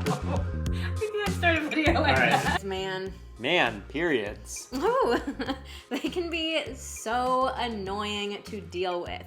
We can't start a video like that. Man, periods. Oh, they can be so annoying to deal with.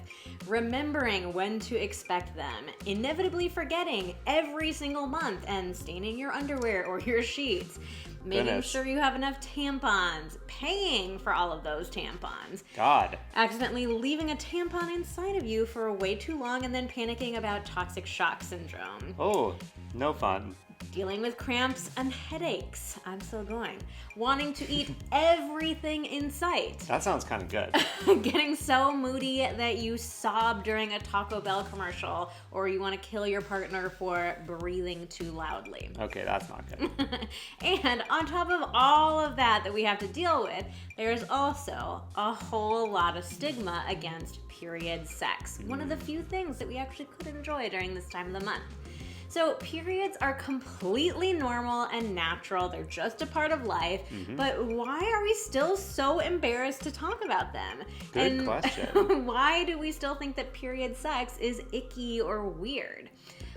Remembering when to expect them, inevitably forgetting every single month and staining your underwear or your sheets, making sure you have enough tampons, paying for all of those tampons. God. Accidentally leaving a tampon inside of you for way too long and then panicking about toxic shock syndrome. Oh, no fun. Dealing with cramps and headaches. I'm still going. Wanting to eat everything in sight. That sounds kind of good. Getting so moody that you sob during a Taco Bell commercial, or you want to kill your partner for breathing too loudly. Okay, that's not good. And on top of all of that we have to deal with, there's also a whole lot of stigma against period sex. One of the few things that we actually could enjoy during this time of the month. So periods are completely normal and natural. They're just a part of life. But why are we still so embarrassed to talk about them? Good question. Why do we still think that period sex is icky or weird?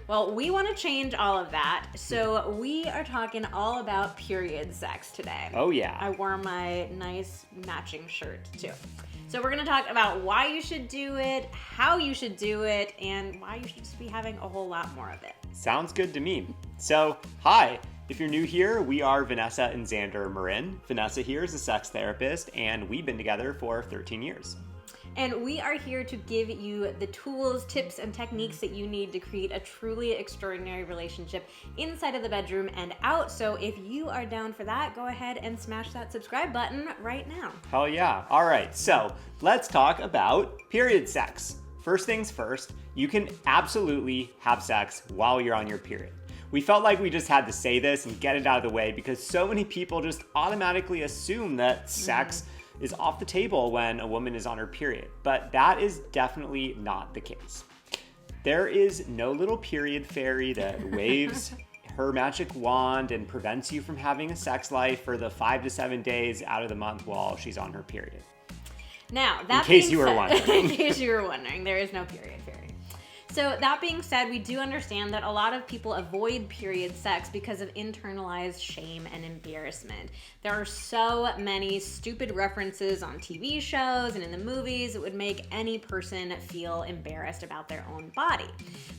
Well, we want to change all of that. So we are talking all about period sex today. Oh, yeah. I wore my nice matching shirt too. So we're going to talk about why you should do it, how you should do it, and why you should just be having a whole lot more of it. Sounds good to me. So, hi. If you're new here, we are Vanessa and Xander Marin. Vanessa here is a sex therapist, and we've been together for 13 years. And we are here to give you the tools, tips, and techniques that you need to create a truly extraordinary relationship inside of the bedroom and out. So if you are down for that, go ahead and smash that subscribe button right now. Hell yeah. All right, so let's talk about period sex. First things first, you can absolutely have sex while you're on your period. We felt like we just had to say this and get it out of the way because so many people just automatically assume that sex is off the table when a woman is on her period, but that is definitely not the case. There is no little period fairy that waves her magic wand and prevents you from having a sex life for the 5 to 7 days out of the month while she's on her period. Now, that in case you were wondering. In case you were wondering, there is no period fairy. So that being said, we do understand that a lot of people avoid period sex because of internalized shame and embarrassment. There are so many stupid references on TV shows and in the movies that would make any person feel embarrassed about their own body.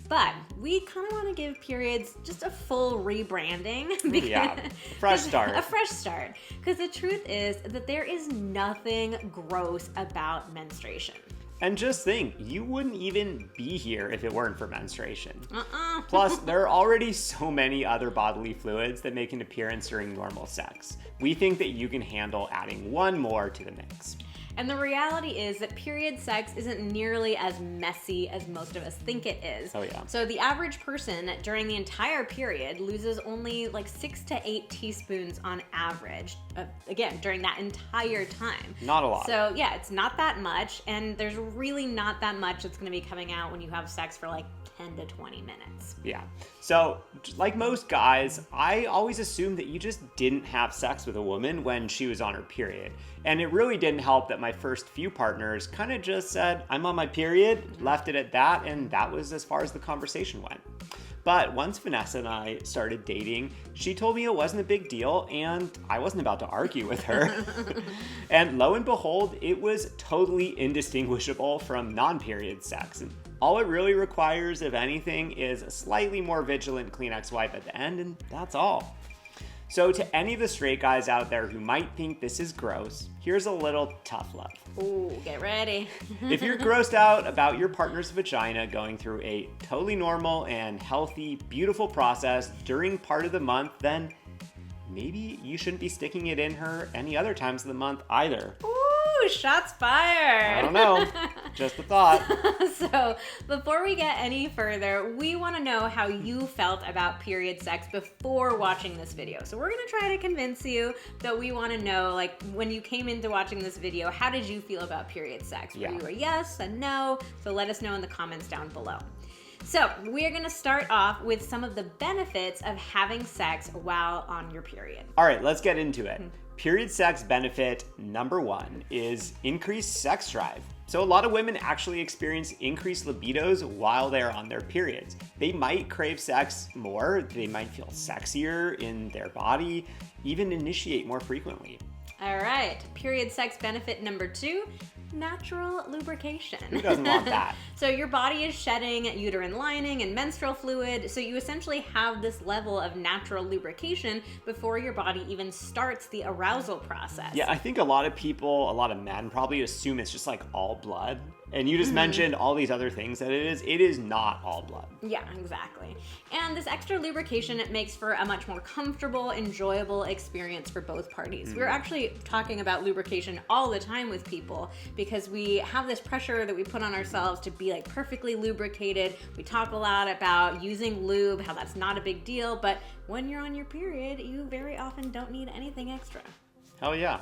But we kind of want to give periods just a full rebranding. Yeah, fresh start. A fresh start. Because the truth is that there is nothing gross about menstruation. And just think, you wouldn't even be here if it weren't for menstruation. Plus, there are already so many other bodily fluids that make an appearance during normal sex. We think that you can handle adding one more to the mix. And the reality is that period sex isn't nearly as messy as most of us think it is. Oh, yeah. So the average person during the entire period loses only like 6 to 8 teaspoons on average, again, during that entire time. Not a lot. So yeah, it's not that much, and there's really not that much that's going to be coming out when you have sex for like 10 to 20 minutes. Yeah. So, like most guys, I always assumed that you just didn't have sex with a woman when she was on her period. And it really didn't help that my first few partners kind of just said, I'm on my period, left it at that, and that was as far as the conversation went. But once Vanessa and I started dating, she told me it wasn't a big deal, and I wasn't about to argue with her. And lo and behold, it was totally indistinguishable from non-period sex. And all it really requires, if anything, is a slightly more vigilant Kleenex wipe at the end, and that's all. So to any of the straight guys out there who might think this is gross, here's a little tough love. Ooh, get ready. If you're grossed out about your partner's vagina going through a totally normal and healthy, beautiful process during part of the month, then maybe you shouldn't be sticking it in her any other times of the month either. Ooh, shots fired. I don't know. Just a thought. So before we get any further, we want to know how you felt about period sex before watching this video. So we're going to try to convince you that we want to know, like, when you came into watching this video, how did you feel about period sex? Yeah. Were you a yes, a no? So let us know in the comments down below. So we're going to start off with some of the benefits of having sex while on your period. All right, let's get into it. Period sex benefit number 1 is increased sex drive. So a lot of women actually experience increased libidos while they're on their periods. They might crave sex more, they might feel sexier in their body, even initiate more frequently. All right, period sex benefit number 2, natural lubrication. Who doesn't want that? So your body is shedding uterine lining and menstrual fluid, so you essentially have this level of natural lubrication before your body even starts the arousal process. Yeah, I think a lot of people, a lot of men probably assume it's just like all blood. And you just mentioned all these other things that it is. It is not all blood. Yeah, exactly. And this extra lubrication, it makes for a much more comfortable, enjoyable experience for both parties. We're actually talking about lubrication all the time with people because we have this pressure that we put on ourselves to be like perfectly lubricated. We talk a lot about using lube, how that's not a big deal, but when you're on your period, you very often don't need anything extra. Hell yeah.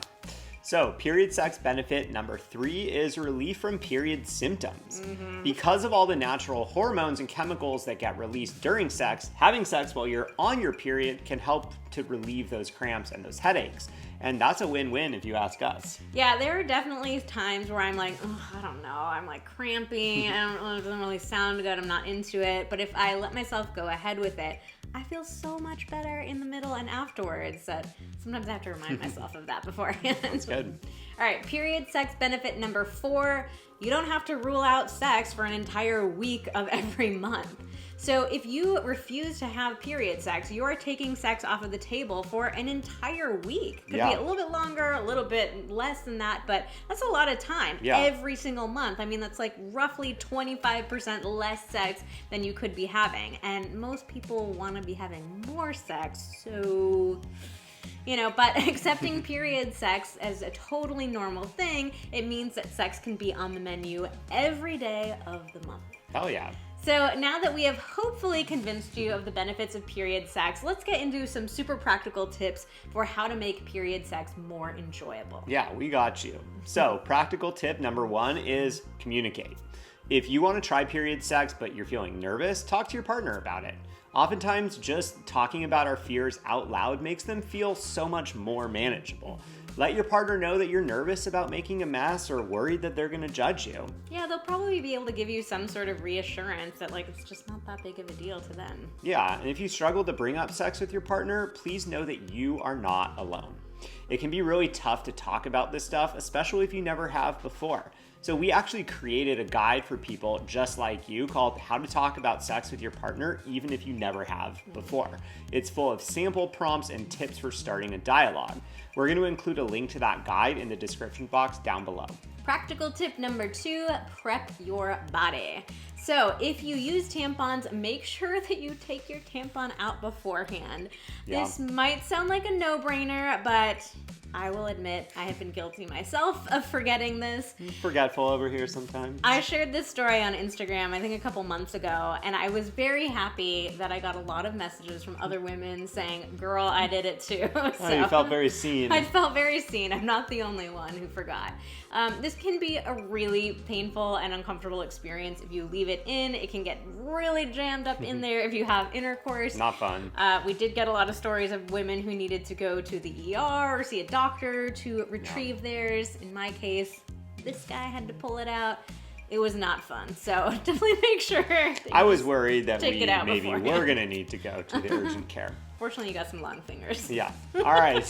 So, period sex benefit number 3 is relief from period symptoms. Because of all the natural hormones and chemicals that get released during sex, having sex while you're on your period can help to relieve those cramps and those headaches. And that's a win-win if you ask us. Yeah, there are definitely times where I'm like, I don't know, I'm like cramping, it doesn't really sound good, I'm not into it. But if I let myself go ahead with it, I feel so much better in the middle and afterwards that sometimes I have to remind myself of that beforehand. That's good. All right, period sex benefit number 4, you don't have to rule out sex for an entire week of every month. So if you refuse to have period sex, you're taking sex off of the table for an entire week. Could be a little bit longer, a little bit less than that, but that's a lot of time every single month. I mean, that's like roughly 25% less sex than you could be having. And most people want to be having more sex, so... but accepting period sex as a totally normal thing, it means that sex can be on the menu every day of the month. Hell yeah. So now that we have hopefully convinced you of the benefits of period sex, let's get into some super practical tips for how to make period sex more enjoyable. Yeah, we got you. So, practical tip number 1 is communicate. If you want to try period sex but you're feeling nervous, talk to your partner about it. Oftentimes, just talking about our fears out loud makes them feel so much more manageable. Let your partner know that you're nervous about making a mess or worried that they're going to judge you. Yeah, they'll probably be able to give you some sort of reassurance that it's just not that big of a deal to them. Yeah, and if you struggle to bring up sex with your partner, please know that you are not alone. It can be really tough to talk about this stuff, especially if you never have before. So we actually created a guide for people just like you called How to Talk About Sex with Your Partner Even If You Never Have Before. It's full of sample prompts and tips for starting a dialogue. We're going to include a link to that guide in the description box down below. Practical tip number 2, prep your body. So if you use tampons, make sure that you take your tampon out beforehand. Yeah. This might sound like a no-brainer, but I will admit I have been guilty myself of forgetting this. Forgetful over here sometimes. I shared this story on Instagram, I think a couple months ago, and I was very happy that I got a lot of messages from other women saying, girl, I did it too. So, you felt very seen. I felt very seen. I'm not the only one who forgot. This can be a really painful and uncomfortable experience if you leave it in. It can get really jammed up in there if you have intercourse. Not fun. We did get a lot of stories of women who needed to go to the ER or see a doctor to retrieve theirs. In my case, this guy had to pull it out. It was not fun. So definitely make sure. I was worried that we maybe beforehand. were going to need to go to the urgent care. Fortunately, you got some long fingers. Yeah. All right.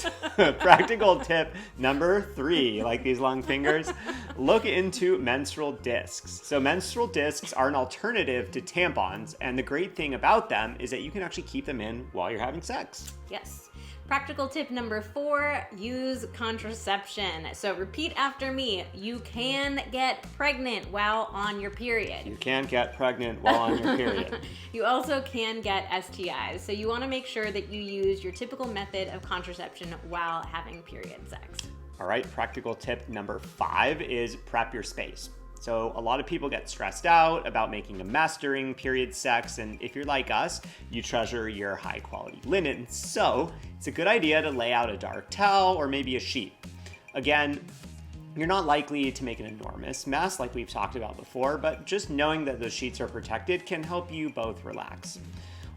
Practical tip number 3, like these long fingers, look into menstrual discs. So menstrual discs are an alternative to tampons, and the great thing about them is that you can actually keep them in while you're having sex. Yes. Practical tip number 4, use contraception. So repeat after me. You can get pregnant while on your period. You can get pregnant while on your period. You also can get STIs. So you want to make sure that you use your typical method of contraception while having period sex. All right, practical tip number 5 is prep your space. So a lot of people get stressed out about making a mess during period sex, and if you're like us, you treasure your high quality linen. So it's a good idea to lay out a dark towel or maybe a sheet. Again, you're not likely to make an enormous mess like we've talked about before, but just knowing that those sheets are protected can help you both relax.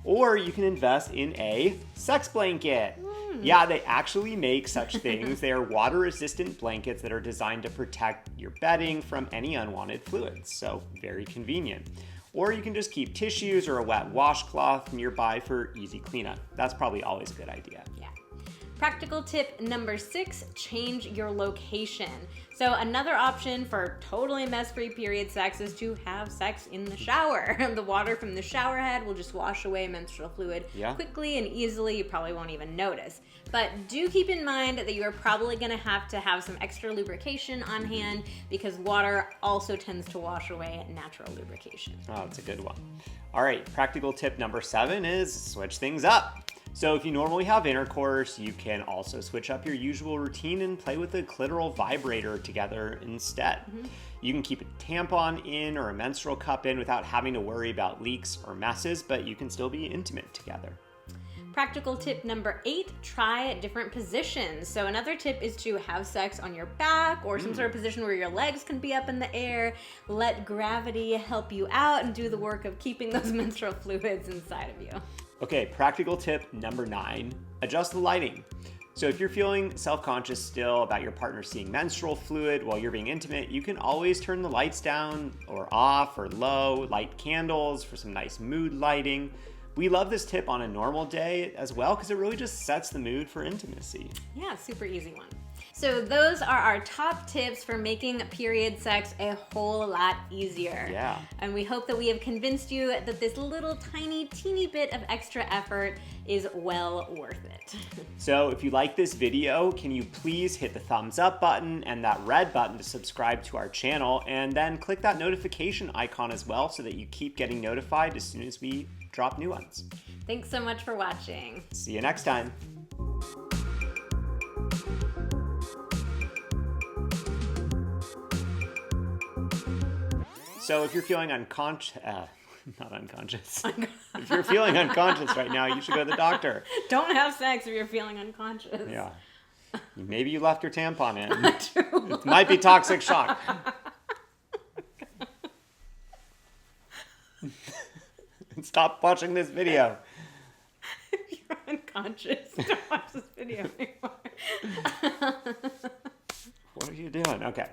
Or you can invest in a sex blanket. Yeah, they actually make such things. They are water-resistant blankets that are designed to protect your bedding from any unwanted fluids, so very convenient. Or you can just keep tissues or a wet washcloth nearby for easy cleanup. That's probably always a good idea. Yeah. Practical tip number 6, change your location. So another option for totally mess-free period sex is to have sex in the shower. The water from the shower head will just wash away menstrual fluid quickly and easily. You probably won't even notice. But do keep in mind that you are probably going to have some extra lubrication on hand because water also tends to wash away natural lubrication. Oh, that's a good one. All right, practical tip number 7 is switch things up. So if you normally have intercourse, you can also switch up your usual routine and play with a clitoral vibrator together instead. You can keep a tampon in or a menstrual cup in without having to worry about leaks or messes, but you can still be intimate together. Practical tip number 8, try different positions. So another tip is to have sex on your back or some sort of position where your legs can be up in the air. Let gravity help you out and do the work of keeping those menstrual fluids inside of you. Okay, practical tip number 9, adjust the lighting. So if you're feeling self-conscious still about your partner seeing menstrual fluid while you're being intimate, you can always turn the lights down or off or low, light candles for some nice mood lighting. We love this tip on a normal day as well because it really just sets the mood for intimacy. Yeah, super easy one. So those are our top tips for making period sex a whole lot easier. Yeah. And we hope that we have convinced you that this little teeny bit of extra effort is well worth it. So if you like this video, can you please hit the thumbs up button and that red button to subscribe to our channel, and then click that notification icon as well so that you keep getting notified as soon as we drop new ones. Thanks so much for watching. See you next time. So if you're feeling not unconscious. If you're feeling unconscious right now, you should go to the doctor. Don't have sex if you're feeling unconscious. Yeah. Maybe you left your tampon in. It might be toxic shock. Stop watching this video. If you're unconscious, don't watch this video anymore. What are you doing? Okay.